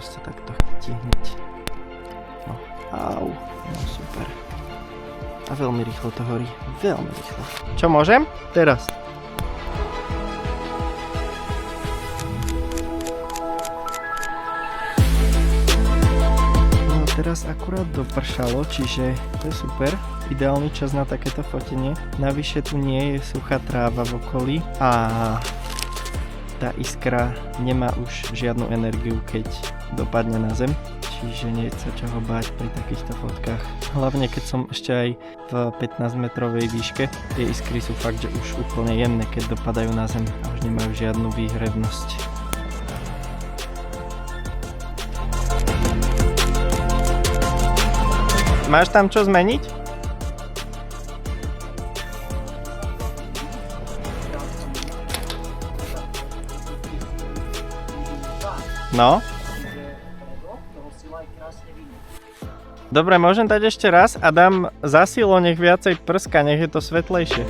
proste takto chytí hneď. No, au, no super. A veľmi rýchlo to horí, veľmi rýchlo. Čo môžem? Teraz. No teraz akurát dopršalo, čiže to je super. Ideálny čas na takéto fotenie. Navyše tu nie je suchá tráva v okolí a tá iskra nemá už žiadnu energiu, keď dopadne na zem. Čiže nie je sa čoho báť pri takýchto fotkách. Hlavne keď som ešte aj v 15-metrovej výške. Tie iskry sú fakt, že už úplne jemné, keď dopadajú na zem a už nemajú žiadnu výhrevnosť. Máš tam čo zmeniť? No? Dobre, môžem dať ešte raz a dám zasilo, nech viacej prska, nech je to svetlejšie.